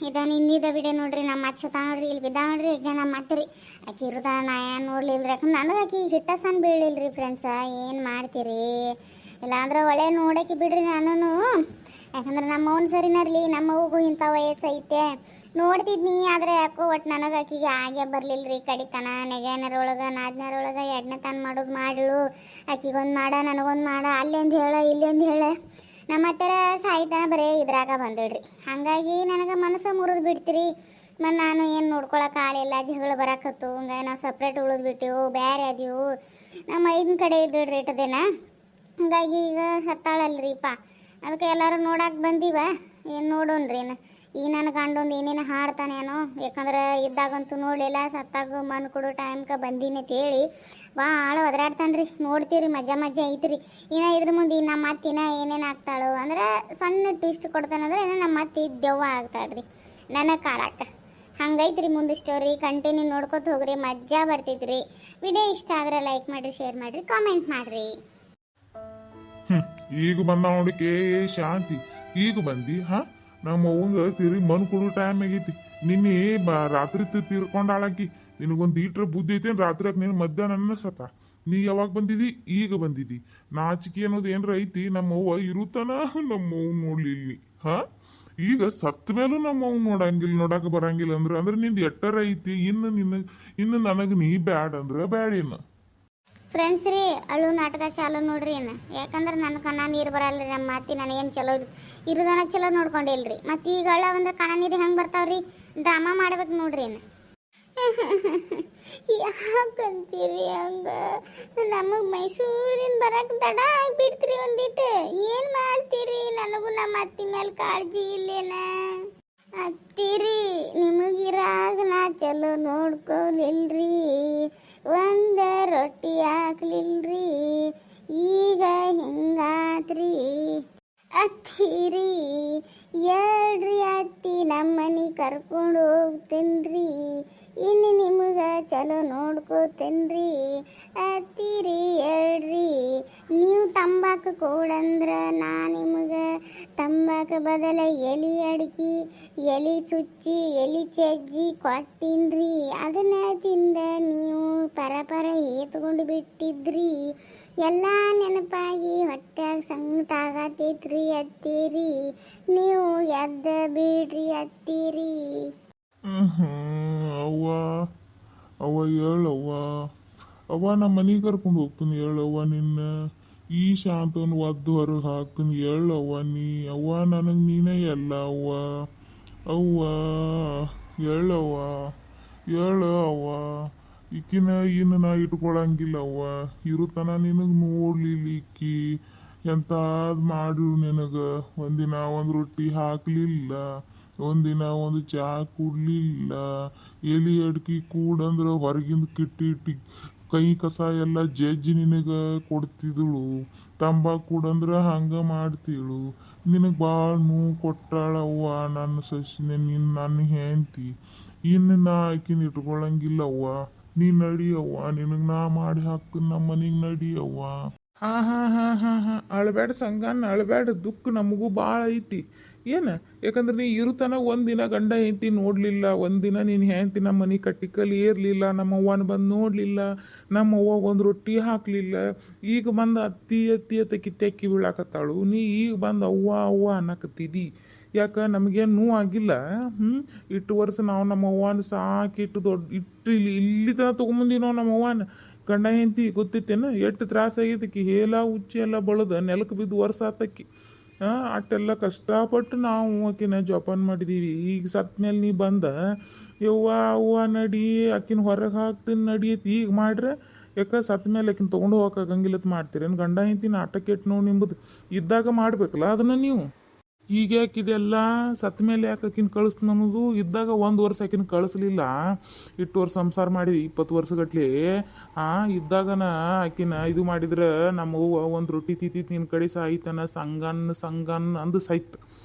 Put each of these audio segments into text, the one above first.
ಇದು ನಿನ್ನಿದ ವಿಡಿಯೋ ನೋಡ್ರಿ ನಮ್ಮ ಮತ್ತೆ ಸತ ನೋಡ್ರಿ ಇಲ್ಲಿ ಬಿದ್ದ ನೋಡ್ರಿ ಈಗ ನಮ್ಮ ಮತ್ತೆ ರೀ ಆಕಿ ಇರ್ದ ನಾ ಏನು ನೋಡ್ಲಿಲ್ರಿ ಯಾಕಂದ್ರೆ ನನಗೆ ಆಕಿ ಹಿಟ್ಟ ಸಣ್ಣ ಬೀಳಿಲ್ರಿ ಫ್ರೆಂಡ್ಸ ಏನು ಮಾಡ್ತೀರಿ ಇಲ್ಲಾಂದ್ರೆ ಒಳ್ಳೆ ನೋಡಕ್ಕೆ ಬಿಡ್ರಿ ನಾನು ಯಾಕಂದ್ರೆ ನಮ್ಮ ಅವ್ನ ಸರಿನರ್ಲಿ ನಮ್ಮ ಅವ್ಗೂ ಇಂಥ ವಯಸ್ಸು ಐತೆ ನೋಡ್ತಿದ್ನಿ ಆದರೆ ಯಾಕೋ ಒಟ್ಟು ನನಗೆ ಆಕಿಗೆ ಹಾಗೆ ಬರಲಿಲ್ರಿ ಕಡಿತನ ನೆಗೆನರೊಳಗೆ ನಾದ್ನರೊಳಗೆ ಎಣ್ಣೆ ತಾನು ಮಾಡೋದು ಮಾಡಲು ಆಕಿಗೊಂದು ಮಾಡ ನನಗೊಂದು ಮಾಡ ಅಲ್ಲೊಂದು ಹೇಳ ಇಲ್ಲೊಂದು ಹೇಳ ನಮ್ಮ ಹತ್ತಿರ ಸಾಯ್ತಾನ ಬರೀ ಇದ್ರಾಗ ಬಂದಿಡ್ರಿ ಹಾಗಾಗಿ ನನಗೆ ಮನಸ್ಸು ಮುರಿದು ಬಿಡ್ತೀರಿ ಮತ್ತು ನಾನು ಏನು ನೋಡ್ಕೊಳಕ್ಕೆ ಆಗಲಿಲ್ಲ ಜಗಳ ಬರಕತ್ತು ಹಂಗೆ ನಾವು ಸಪ್ರೇಟ್ ಉಳಿದು ಬಿಟ್ಟಿವು ಬೇರೆ ಅದೀವು ನಮ್ಮ ಐದನ ಕಡೆ ಇದ್ದಿಡ್ರಿ ಇಟ್ಟು ದಿನ ಹಂಗಾಗಿ ಈಗ ಸತ್ತಾಳಲ್ರಿಪ್ಪ ಅದಕ್ಕೆ ಎಲ್ಲರೂ ನೋಡಕ್ಕೆ ಬಂದೀವ ಏನು ನೋಡೋಣ್ರಿ ಈಗ ನನ್ನ ಗಂಡೊಂದು ಏನೇನು ಹಾಡ್ತಾನೇನೋ ಯಾಕಂದ್ರೆ ಇದ್ದಾಗಂತೂ ನೋಡಲಿಲ್ಲ ಸತ್ತಾಗ ಮಣ್ಣು ಕೊಡೋ ಟೈಮ್ಗೆ ಬಂದೀನಿ ಅಂತೇಳಿ ಭಾಳ ಒದರಾಡ್ತಾನೆ ರೀ ನೋಡ್ತೀರಿ ಮಜಾ ಐತ್ರಿ ಇನ್ನು ಇದ್ರ ಮುಂದೆ ನಮ್ಮ ಅತ್ತಿನ ಏನೇನು ಆಗ್ತಾಳು ಅಂದ್ರೆ ಸಣ್ಣ ಟೇಸ್ಟ್ ಕೊಡ್ತಾನಂದ್ರೆ ಏನೋ ನಮ್ಮ ಅತ್ತಿ ದೆವ್ವ ಆಗ್ತಾಳ್ರಿ ನನಗೆ ಕಾಡಕ್ಕೆ ಹಂಗೈತ್ರಿ ಮುಂದೆ ಸ್ಟೋರಿ ಕಂಟಿನ್ಯೂ ನೋಡ್ಕೊತ ಹೋಗ್ರಿ ಮಜಾ ಬರ್ತೈತ್ರಿ ವಿಡಿಯೋ ಇಷ್ಟ ಆದರೆ ಲೈಕ್ ಮಾಡಿರಿ ಶೇರ್ ಮಾಡಿರಿ ಕಾಮೆಂಟ್ ಮಾಡಿರಿ. ಈಗ ಬಂದ ನೋಡಿಕೆ ಶಾಂತಿ ಈಗ ಬಂದಿ ನಮ್ಮ ಅವ್ವಂಗ ತಿರುಗಿ ಮನ್ ಕೊಡೋ ಟೈಮ್ ಆಗೈತಿ ನಿನ್ನೆ ರಾತ್ರಿ ತೀರ್ಕೊಂಡಾಳಾಕಿ ನಿನಗೊಂದು ಈಟ್ರ ಬುದ್ಧಿ ಐತಿ ರಾತ್ರಿ ನೀನು ಮಧ್ಯಾಹ್ನ ಸತ ನೀ ಯಾವಾಗ ಬಂದಿದಿ ಈಗ ಬಂದಿದಿ ನಾಚಿಕೆ ಅನ್ನೋದು ಏನ್ರ ಐತಿ ನಮ್ಮ ಅವ್ವ ಇರುತ್ತಾನ ನಮ್ಮ ಅವ್ವ ನೋಡ್ಲಿಲ್ಲಿ ಈಗ ಸತ್ತ ಮೇಲೂ ನಮ್ಮ ಅವ್ವ ನೋಡಾಕ ಬರಂಗಿಲ್ಲ ಅಂದ್ರೆ ನಿಂದು ಎಟ್ಟರ ಐತಿ ಇನ್ನು ನನಗೆ ನೀ ಬ್ಯಾಡ್ ಅಂದ್ರೆ ಬ್ಯಾಡೇನು ಫ್ರೆಂಡ್ಸ್ ರೀ ಅಳು ನಾಟಕ ಚಾಲೋ ನೋಡ್ರಿ ಏನು ಯಾಕಂದ್ರೆ ನನ್ನ ಕಣ್ಣ ನೀರು ಬರಲ್ಲ ರೀ ನಮ್ಮ ಅತ್ತಿ ನನಗೇನು ಚಲೋ ಇರುದನ ಚಲೋ ನೋಡ್ಕೊಂಡಿಲ್ರಿ ಮತ್ತು ಈಗ ಅಳ ಅಂದ್ರೆ ಕಣ್ಣ ನೀರು ಹೆಂಗೆ ಬರ್ತಾವ್ರಿ ಡ್ರಾಮಾ ಮಾಡ್ಬೇಕು ನೋಡ್ರಿ ಏನು ಯಾಕಂತೀರಿ ಹಂಗೆ ನಮಗೆ ಮೈಸೂರಿಂದ ಬರಕ್ಕೆ ತಡ ಆಗಿಬಿಡ್ತೀರಿ ಒಂದಿಟ್ಟು ಏನು ಮಾಡ್ತೀರಿ ನನಗೂ ನಮ್ಮ ಅತ್ತಿ ಮೇಲೆ ಕಾಳಜಿ ಇಲ್ಲೇನ ಅತ್ತಿರಿ ನಿಮಗಿರಾಗ ನಾ ಚಲೋ ನೋಡ್ಕೊಲಿಲ್ರಿ ಒಂದ ರೊಟ್ಟಿ ಹಾಕ್ಲಿಲ್ರಿ ಈಗ ಹಿಂಗಾತ್ರಿ ಅತ್ತಿರಿ ಹೇಳ್ರಿ ಅತ್ತಿ ನಮ್ಮನೆ ಕರ್ಕೊಂಡು ಹೋಗ್ತೇನ್ರಿ ಇನ್ನು ನಿಮಗೆ ಚಲೋ ನೋಡ್ಕೋತೇನ್ರಿ ಅತ್ತಿರಿ ಹೇಳ್ರಿ ನೀವು ತಂಬಾಕು ಕೊಡಂದ್ರೆ ನಾ ನಿಮಗೆ ತಂಬಾಕು ಬದಲ ಎಲೆ ಅಡ್ಕಿ ಎಲೆ ಚುಚ್ಚಿ ಎಲೆ ಚಜ್ಜಿ ಕೊಟ್ಟಿನ್ರಿ ಅದನ್ನ ತಿಂದ ನೀವು ಪರ ಏತ್ಕೊಂಡು ಬಿಟ್ಟಿದ್ರಿ ಎಲ್ಲ ನೆನಪಾಗಿ ಹೊಟ್ಯಾಗ ಸಂಕಟ ಆಗತೈತ್ರಿ ಅತ್ತೀರಿ ನೀವು ಎದ್ದ ಬಿಡ್ರಿ ಅತ್ತೀರಿ. ಅವ್ವ ಹೇಳವ್ವ ಅವ್ವ ನಮ್ಮ ಮನೆಗೆ ಕರ್ಕೊಂಡು ಹೋಗ್ತೀನಿ ಹೇಳವ್ವ ನಿನ್ನ ಈ ಶಾಂತನ ಒದ್ದು ಹೊರಗೆ ಹಾಕ್ತೀನಿ ಹೇಳವ್ವ ನೀ ಅವ್ವ ನನಗೆ ನೀನೇ ಎಲ್ಲ ಅವ್ವ ಹೇಳವ್ವ ಅವ್ವ ಈಕಿನ ಇನ್ನು ನಾ ಇಟ್ಕೊಳಂಗಿಲ್ಲ ಅವ್ವ ಇರುತ್ತನ ನಿನಗೆ ನೋಡ್ಲಿಕ್ಕಿ ಎಂತಾದ್ ಮಾಡು ನಿನಗೆ ಒಂದಿನ ಒಂದು ರೊಟ್ಟಿ ಹಾಕ್ಲಿಲ್ಲ ಒಂದಿನ ಒಂದು ಚಹಾ ಕುಡ್ಲಿಲ್ಲ ಎಲಿ ಅಡ್ಕಿ ಕೂಡಂದ್ರೆ ಹೊರಗಿಂದ ಕಿಟ್ಟಿ ಕೈ ಕಸ ಎಲ್ಲ ಜಜ್ಜಿ ನಿನಗೆ ಕೊಡ್ತಿದಳು ತಂಬಾಕು ಕೂಡಂದ್ರೆ ಹಂಗೆ ಮಾಡ್ತಿಳು ನಿನಗೆ ಭಾಳ ನೋವು ಕೊಟ್ಟಾಳವ್ವ ನನ್ನ ಸಸಿನ ನಿನ್ನ ನನ್ನ ಹೆಂಡ್ತಿ ಇನ್ನು ನಾ ಆಕಿನ ಇಟ್ಕೊಳಂಗಿಲ್ಲವ್ವ ನೀ ನಡಿಯವ್ವ ನಿನಗೆ ನಾ ಮಾಡಿ ಹಾಕ್ತೀನಿ ನಮ್ಮ ಮನೆಗೆ ನಡಿಯವ್ವ. ಅಳಬೇಡ ಸಂಗಣ್ಣ ಅಳಬೇಡ ದುಃಖ ನಮಗೂ ಭಾಳ ಐತಿ ಏನು ಯಾಕಂದ್ರೆ ನೀ ಇರುತನ ಒಂದಿನ ಗಂಡ ಹೆಂಡ್ತಿ ನೋಡಲಿಲ್ಲ ಒಂದಿನ ನೀನು ಹೆಂಡ್ತಿ ನಮ್ಮ ಮನೆ ಕಟ್ಟಿಕಲ್ಲಿ ಏರ್ಲಿಲ್ಲ ನಮ್ಮ ಅವ್ವನ ಬಂದು ನೋಡಲಿಲ್ಲ ನಮ್ಮ ಅವ್ವಾಗ ಒಂದು ರೊಟ್ಟಿ ಹಾಕಲಿಲ್ಲ ಈಗ ಬಂದು ಅತ್ತಿ ಕಿತ್ತೆಕ್ಕಿ ಬೀಳಾಕತ್ತಾಳು ನೀ ಈಗ ಬಂದು ಅವ್ವ ಅನ್ನಕತ್ತಿದಿ ಯಾಕೆ ನಮಗೇನು ನೋವು ಆಗಿಲ್ಲ ಇಟ್ಟು ವರ್ಷ ನಾವು ನಮ್ಮ ಅವ್ವನ ಸಾಕಿಟ್ಟು ಇಟ್ಟು ಇಲ್ಲಿ ತನಕ ತೊಗೊಂಬಂದಿ ನಾವು ನಮ್ಮ ಅವ್ವನ ಗಂಡ ಹೆಂಡ್ತಿ ಗೊತ್ತಿತ್ತೇನು ಎಷ್ಟು ತ್ರಾಸಾಗೈತಕ್ಕಿ ಹೇಲ ಉಚ್ಚಿ ಎಲ್ಲ ಬಳದ ನೆಲಕ್ಕೆ ಬಿದ್ದು ವರ್ಷ ಆತಕ್ಕಿ ಅಷ್ಟೆಲ್ಲ ಕಷ್ಟಪಟ್ಟು ನಾವು ಆಕಿನ ಜೋಪಾನ ಮಾಡಿದ್ದೀವಿ ಈಗ ಸತ್ತ ಮೇಲೆ ನೀ ಬಂದ ಅವ್ವ ನಡಿ ಆಕಿನ ಹೊರಗೆ ಹಾಕ್ತೀನಿ ನಡಿಯೈತಿ ಈಗ ಮಾಡ್ರೆ ಯಾಕೆ ಸತ್ತ ಮೇಲೆ ಆಕಿನ ತೊಗೊಂಡು ಹೋಗಂಗಿಲ್ಲತ್ ಮಾಡ್ತೀರೇನು ಗಂಡ ಹೆಂಡ್ತಿ ನಾಟಕ ಇಟ್ಟು ನೋಡಿ ನಿಂಬುದು ಇದ್ದಾಗ ಮಾಡ್ಬೇಕಲ್ಲ ಅದನ್ನು ನೀವು ಈಗ ಯಾಕಿದೆಲ್ಲ ಸತ್ತ ಮೇಲೆ ಯಾಕೆ ಆಕಿನ ಕಳಿಸ್ತೀನಿ ಅನ್ನೋದು ಇದ್ದಾಗ 1 ವರ್ಷ ಆಕಿನ ಕಳಿಸ್ಲಿಲ್ಲ ಇಟ್ಟು ವರ್ಷ ಸಂಸಾರ ಮಾಡಿದ್ವಿ 20 ವರ್ಷಗಟ್ಲೆ ಇದ್ದಾಗನ ಆಕಿನ ಇದು ಮಾಡಿದ್ರೆ ನಮ್ಮ ಅವ್ವ ಒಂದು ರೊಟ್ಟಿ ತಿತ್ತಿತ್ತು ನಿನ್ನ ಕಡೆ ಸಾಯ್ತಾನ ಸಂಗನ್ ಅಂದು ಸಾಯ್ತು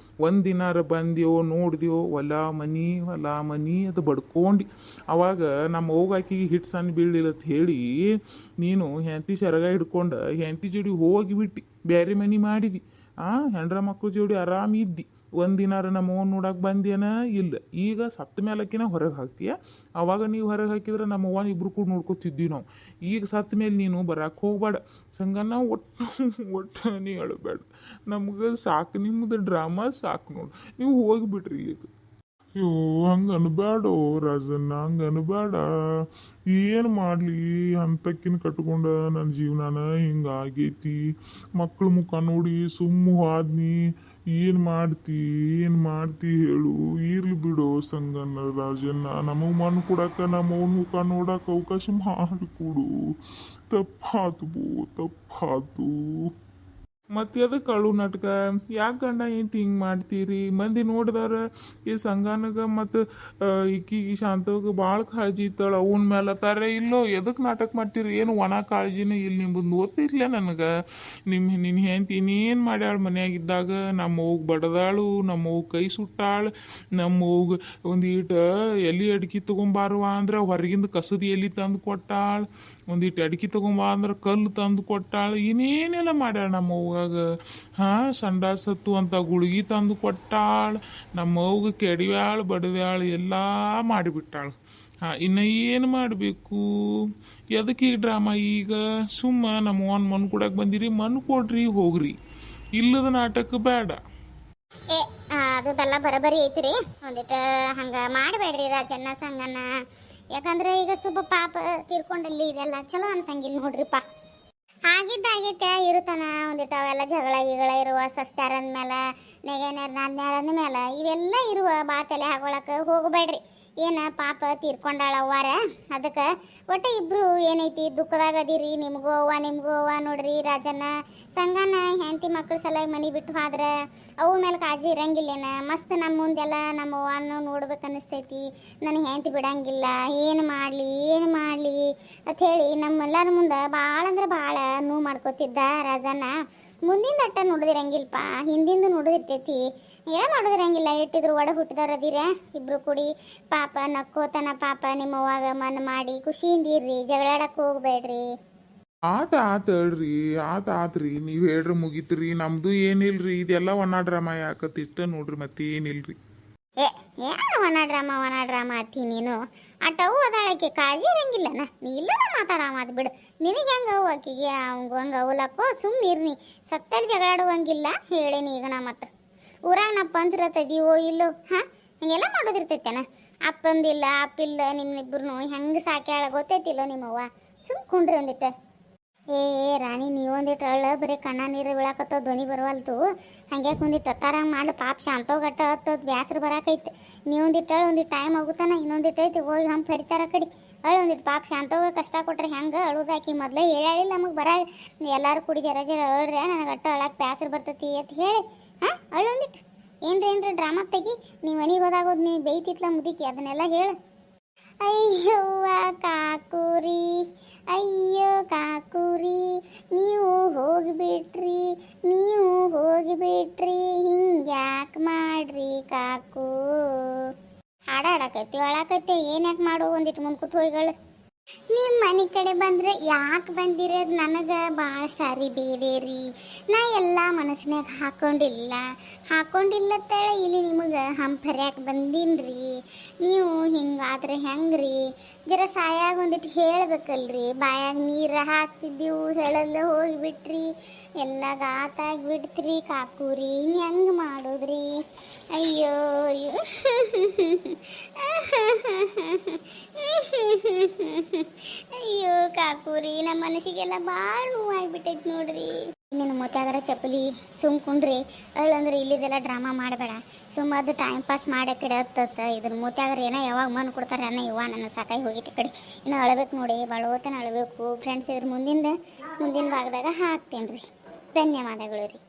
ಒಂದಿನಾರ ಬಂದ್ಯೋ ನೋಡ್ದ್ಯೋ ಹೊಲ ಮನಿ ಅದು ಬಡ್ಕೊಂಡು ಅವಾಗ ನಮ್ಮ ಅವ್ಗ ಆಕಿಗೆ ಹಿಟ್ಟು ಸಣ್ಣ ಬೀಳಿಲ್ಲ ಅಂತ ಹೇಳಿ ನೀನು ಹೆಂಡತಿ ಸೆರಗ ಹಿಡ್ಕೊಂಡು ಹೆಂಡತಿ ಜೋಡಿ ಹೋಗಿಬಿಟ್ಟು ಬೇರೆ ಮನೆ ಮಾಡಿದಿ ಹೆಂಡ್ರ ಮಕ್ಕಳು ಜೋಡಿ ಆರಾಮಿದ್ದಿ ಒಂದಿನಾರ ನಮ್ಮವ್ವನ ನೋಡಕ್ಕೆ ಬಂದೇನ ಇಲ್ಲ. ಈಗ ಸತ್ತ ಮೇಲಕ್ಕಿನ ಹೊರಗೆ ಹಾಕ್ತೀಯ. ಅವಾಗ ನೀವು ಹೊರಗೆ ಹಾಕಿದ್ರೆ ನಮ್ಮವ್ವನ ಇಬ್ರು ಕೂಡ ನೋಡ್ಕೊತಿದ್ವಿ ನಾವು. ಈಗ ಸತ್ತ ಮೇಲೆ ನೀನು ಬರಕ್ಕೆ ಹೋಗ್ಬೇಡ ಸಂಗಣ್ಣ. ಒಟ್ಟು ನೀ ಹೇಳಬೇಡ. ನಮ್ಗೆ ಸಾಕು ನಿಮ್ಮದು ಡ್ರಾಮಾ ಸಾಕು ನೋಡು. ನೀವು ಹೋಗಿಬಿಟ್ರಿ ಈಗ. ಅಯ್ಯೋ ಹಂಗೆ ಅನ್ಬೇಡೋ ರಾಜಣ್ಣ, ಹಂಗೆ ಅನ್ಬೇಡ. ಏನು ಮಾಡಲಿ, ಅಂತಕ್ಕಿನ ಕಟ್ಕೊಂಡ ನನ್ನ ಜೀವನಾನ ಹಿಂಗಾಗೈತಿ. ಮಕ್ಳ ಮುಖ ನೋಡಿ ಸುಮ್ಮ ಆದ್ನಿ. ಏನು ಮಾಡ್ತಿ ಹೇಳು. ಇರ್ಲಿ ಬಿಡೋ ಸಂಗಣ್ಣ ರಾಜಣ್ಣ, ನಮಗೆ ಮಣ್ಣು ಕೊಡಕ್ಕೆ ನಮ್ಮವನ ಮುಖ ನೋಡಕ್ಕೆ ಅವಕಾಶ ಮಾಡಿಕೊಡು. ತಪ್ಪಾತು. ಮತ್ತು ಎದಕ್ಕೆ ಅಳು ನಾಟಕ? ಯಾಕೆ ಗಂಡ ಹೆಂಡ್ತಿ ಹಿಂಗೆ ಮಾಡ್ತೀರಿ? ಮಂದಿ ನೋಡಿದಾರ ಈ ಸಂಗನಗೆ ಮತ್ತು ಈಕಿಗೆ ಶಾಂತವ್ಗೆ ಭಾಳ ಕಾಳಜಿ ಇತ್ತಾಳ ಅವನ ಮೇಲೆ ತಾರೆ. ಇಲ್ಲೋ ಎದಕ್ಕೆ ನಾಟಕ ಮಾಡ್ತೀರಿ? ಏನು ಒಣ ಕಾಳಜಿನೇ ಇಲ್ಲ ನಿಮ್ಮದು. ಗೊತ್ತಿಲ್ಲ ನನಗೆ. ನಿನ್ನ ಹೆಂಡ್ತಿ ಇನ್ನೇನು ಮಾಡ್ಯಾಳ ಮನ್ಯಾಗಿದ್ದಾಗ? ನಮ್ಮ ಹೋಗಿ ಬಡದಾಳು, ನಮ್ಮ ಹೋಗಿ ಕೈ ಸುಟ್ಟಾಳು, ನಮ್ಮ ಹೋಗಿ ಒಂದೀಟು ಎಲೆ ಅಡ್ಕಿ ತೊಗೊಂಬಾರುವ ಅಂದ್ರೆ ಹೊರಗಿಂದ ಕಸದ ಎಲೆ ತಂದು ಕೊಟ್ಟಾಳು, ಒಂದೀಟು ಅಡ್ಕಿ ತೊಗೊಂಬಾ ಅಂದ್ರೆ ಕಲ್ಲು ತಂದು ಕೊಟ್ಟಾಳು. ಇನ್ನೇನೆಲ್ಲ ಮಾಡ್ಯಾಳ ನಮ್ಮ ಅವ್ವಾಗ. ಸಂಡಾಸತ್ತು ಅಂತ ಗುಳಿಗೆ ತಂದು ಕೊಟ್ಟಾಳು, ನಮ್ಮ ಅವ್ಗೆ ಕೆಡವ್ಯಾಳು ಬಡವ್ಯಾಳು ಎಲ್ಲ ಮಾಡಿಬಿಟ್ಟಾಳು. ಇನ್ನು ಏನು ಮಾಡಬೇಕು? ಎದಕ್ಕೆ ಈ ಡ್ರಾಮಾ ಈಗ? ಸುಮ್ಮ ನಮ್ಮ ಅವ್ವನ ಮಣ್ಣು ಕೊಡಕ್ಕೆ ಬಂದಿರಿ, ಮಣ್ಣು ಕೊಡ್ರಿ ಹೋಗ್ರಿ. ಇಲ್ಲದ ನಾಟಕ ಬೇಡ. ಅದೆಲ್ಲ ಬರಬರಿ ಐತ್ರಿ. ಒಂದಿಟ್ಟು ಹಂಗೆ ಮಾಡಬೇಡ್ರಿ ರಾಜಣ್ಣ ಸಂಗಣ್ಣ. ಯಾಕಂದ್ರೆ ಈಗ ಸುಬ್ಬ ಪಾಪ ತೀರ್ಕೊಂಡಲ್ಲಿ ಇದೆಲ್ಲ ಚಲೋ ಅನ್ಸಂಗಿಲ್ಲ ನೋಡ್ರಿಪ್ಪ. ಆಗಿದ್ದಾಗೈತೆ ಇರುತ್ತಾನ ಒಂದಿಟ್ಟು ಅವೆಲ್ಲ ಜಗಳ ಇರುವ ಸಸ್ತ್ಯಾರ ಅಂದ್ಮೇಲೆ ನೆಗೆ ನಾದ್ನ್ಯಾರ ಅಂದ್ಮೇಲೆ ಇವೆಲ್ಲ ಇರುವ ತಲೆ ಹಾಕೊಳಕ್ಕೆ ಹೋಗಬೇಡ್ರಿ. ಏನು ಪಾಪ ತೀರ್ಕೊಂಡಾಳ ಅವ್ವಾರ. ಅದಕ್ಕೆ ಒಟ್ಟು ಇಬ್ಬರು ಏನೈತಿ ದುಃಖದಾಗ ಅದೀರಿ. ನಿಮಗೂ ಅವ್ವ ನೋಡ್ರಿ ರಾಜಣ್ಣ ಸಂಗಣ್ಣ ಹೆಂಡತಿ ಮಕ್ಳ ಸಲುವಾಗಿ ಮನೆ ಬಿಟ್ಟು ಹೋದ್ರೆ ಅವು ಮೇಲೆ ಕಾಳಜಿ ಇರಂಗಿಲ್ಲೇನ? ಮಸ್ತ್ ನಮ್ಮ ಮುಂದೆಲ್ಲ ನಮ್ಮ ಅವ್ವನ್ನು ನೋಡ್ಬೇಕು ಅನ್ನಿಸ್ತೈತಿ. ನನ್ನ ಹೆಂಡತಿ ಬಿಡಂಗಿಲ್ಲ, ಏನು ಮಾಡಲಿ ಅಂಥೇಳಿ ನಮ್ಮೆಲ್ಲರ ಮುಂದೆ ಭಾಳ ಅಂದ್ರೆ ಭಾಳ ನೋವು ಮಾಡ್ಕೋತಿದ್ದ ರಾಜಣ್ಣ. ಮುಂದಿಂದ ಅಟ್ಟ ನೋಡಿದಿರಂಗಿಲ್ಲಪ್ಪ, ಹಿಂದಿಂದ ನೋಡಿದಿರ್ತೈತಿ. ಏನು ಮಾಡೋದಿರಂಗಿಲ್ಲ. ಇಟ್ಟಿದ್ರು ಒಡ ಹುಟ್ಟಿದವ್ರು ಅದೀರ ಇಬ್ರು ಕೂಡಿ. ಪಾಪ ನಕ್ಕೋತನ ಪಾಪ ನಿಮ್ಮವ್ವಾಗ ಮನ್ ಮಾಡಿ ಖುಷಿಯಿಂದ ಇರ್ರಿ, ಜಗಳಾಡಕ್ಕೆ ಹೋಗ್ಬೇಡ್ರಿ. ಆತ್ರಿ. ನೀವು ಹೇಳ್ರಿ ಮುಗಿತ್ರಿ. ನಮ್ದು ಏನಿಲ್ರಿ, ಇದೆಲ್ಲ ಒಣ ಡ್ರಾಮಾ ಯಾಕತ್ತಿಷ್ಟ ನೋಡ್ರಿ, ಮತ್ತೆ ಏನಿಲ್ರಿ. ಏನು ಒಣ ಡ್ರಾಮಾ ಅತ್ತಿ ನೀನು? ಅಟ್ಟವು ಅದಾಳಕ್ಕೆ ಕಾಳಜಿ ಇರಂಗಿಲ್ಲನ? ನೀ ಇಲ್ಲದ ಮಾತಾಡ ಮಾತು ಬಿಡು. ನಿನಗೆ ಹೆಂಗೆ ಅವು ಆಕಿಗೆ ಅವಂಗ ಹಂಗೆ ಅವಲಕ್ಕೋ ಸುಮ್ಮನಿರ್ನಿ. ಸತ್ತಲ್ಲಿ ಜಗಳಾಡುವಂಗಿಲ್ಲ ಹೇಳೇನಿ ಈಗ ನಾ. ಮತ್ತೆ ಊರಾಗ ನಾ ಪಂಚ್ರತದೀವೋ ಇಲ್ಲೋ ಹಿಂಗೆಲ್ಲ ಮಾಡೋದಿರ್ತೈತೇನ? ಅಪ್ಪಂದಿಲ್ಲ ಅಪ್ಪಿಲ್ಲ ನಿಮ್ಮಿಬ್ಬರು ಹೆಂಗೆ ಸಾಕ್ಯಾಳ ಗೊತ್ತೈತಿಲ್ಲೋ ನಿಮ್ಮವ್ವ. ಕುಂಡ್ರಿ ಒಂದಿಟ್ಟು. ರಾಣಿ ನೀವೊಂದಿಟ್ಟು ಅಳ್ಳ ಬರೀ ಕಣ್ಣ ನೀರು ಬೀಳಾಕತ್ತೋ, ಧ್ವನಿ ಬರವಲ್ತು. ಹಂಗೆ ಒಂದಿಟ್ಟು ಅತ್ತಾರಂಗೆ ಮಾಡಿ ಪಾಪ ಶಾಂತೋಗಟ್ಟ ಹತ್ತದ ಬ್ಯಾಸ್ರ ಬರಾಕೈತೆ. ನೀವೊಂದಿಟ್ಟು ಒಂದಿಟ್ಟು ಟೈಮ್ ಆಗುತ್ತಾನ, ಇನ್ನೊಂದಿಟ್ಟು ಐತಿ ಹೋಗಿ ಹಂಗೆ ಕರಿತಾರ ಕಡೆ. ಒಂದಿಟ್ಟು ಪಾಪ ಶಾಂತೋಗ ಕಷ್ಟ ಕೊಟ್ರೆ ಹೆಂಗೆ ಅಳುದಾಕಿ ಮೊದಲೇ ಹೇಳಿಲ್ಲ ನಮಗೆ ಬರ ಎಲ್ಲರೂ ಕೂಡಿ ಜರ ಅಳ್ರಿ, ನನಗೆ ಅಟ್ಟ ಅಳಕ್ಕೆ ಬ್ಯಾಸ್ರ ಬರ್ತೈತಿ ಅಂತ ಹೇಳಿ ಅಳ್ಳೊಂದಿಟ್ಟು. ಏನ್ರಿ ಡ್ರಾಮಾ ತೆಗಿ. ನೀವು ಮನೆಗೆ ಹೋದಾಗೋದು ನೀವು ಬೇಯ್ತಿತ್ಲ ಮುದುಕಿ, ಅದನ್ನೆಲ್ಲ ಹೇಳು. ಅಯ್ಯವ್ವ ಕಾಕೂರಿ, ಅಯ್ಯೋ ಕಾಕೂರಿ, ನೀವು ಹೋಗಿಬಿಟ್ರಿ, ಹಿಂಗ್ಯಾಕೆ ಮಾಡ್ರಿ ಕಾಕು? ಹಾಡಾಡಕೈತಿ ಅಳಾಕೈತಿ, ಏನ್ಯಾಕೆ ಮಾಡು? ಒಂದಿಟ್ಟು ಮುಂದ್ಕೂತ್ ಹೋಯ್ಗಳು. ನಿಮ್ಮ ಮನೆ ಕಡೆ ಬಂದ್ರೆ ಯಾಕೆ ಬಂದಿರೋದು ನನಗೆ ಭಾಳ ಸಾರಿ ಬೇಡೇರಿ. ನಾ ಎಲ್ಲ ಮನಸ್ಸಿನಾಗ ಹಾಕೊಂಡಿಲ್ಲತ್ತೇಳ ಇಲ್ಲಿ ನಿಮಗೆ ಹಂಪರ್ಯಾಕೆ ಬಂದೀನ್ರಿ. ನೀವು ಹಿಂಗಾದ್ರೆ ಹೆಂಗ್ರಿ? ಜರ ಸಾಯಾಗ ಒಂದಿಟ್ಟು ಹೇಳ್ಬೇಕಲ್ರಿ. ಬಾಯಾಗ ನೀರು ಹಾಕ್ತಿದ್ದೀವು, ಹೇಳಲ್ಲ ಹೋಗಿಬಿಟ್ರಿ. ಎಲ್ಲ ಗಾತಾಗಿ ಬಿಡ್ತ್ರಿ ಕಾಕೂರಿ. ಇನ್ನು ಹೆಂಗೆ ಮಾಡೋದ್ರಿ? ಅಯ್ಯೋ ಅಯ್ಯೋ ಕಾಕೂರಿ, ನಮ್ಮ ಮನಸ್ಸಿಗೆಲ್ಲ ಭಾಳ ನೋವಾಗಿಬಿಟ್ಟೈತಿ ನೋಡ್ರಿ. ನಿನ್ನ ಮೊತ್ತಾಗರ ಚಪ್ಪಲಿ ಸುಮ್ಕೊಂಡ್ರಿ ಅಳ್ಳಂದ್ರೆ ಇಲ್ಲಿದೆಲ್ಲ ಡ್ರಾಮಾ ಮಾಡಬೇಡ. ಅದು ಟೈಮ್ ಪಾಸ್ ಮಾಡಕ್ಕೆ ಇಡತ್ತ. ಇದ್ರ ಮೂತ್ಯಾಗರ ಏನೋ ಯಾವಾಗ ಮಣ್ಣು ಕೊಡ್ತಾರೆ ಅನ್ನೋ ಇವ ನನ್ನ ಸಾಕಾಗಿ ಹೋಗಿತ್ತು ಕಡೆ. ಇನ್ನು ಅಳಬೇಕು ನೋಡಿ, ಬಳೋತನ ಅಳಬೇಕು ಫ್ರೆಂಡ್ಸ್. ಇದ್ರ ಮುಂದಿನ ಭಾಗದಾಗ ಹಾಕ್ತೇನೆ ರೀ. ಧನ್ಯವಾದಗಳು ರೀ.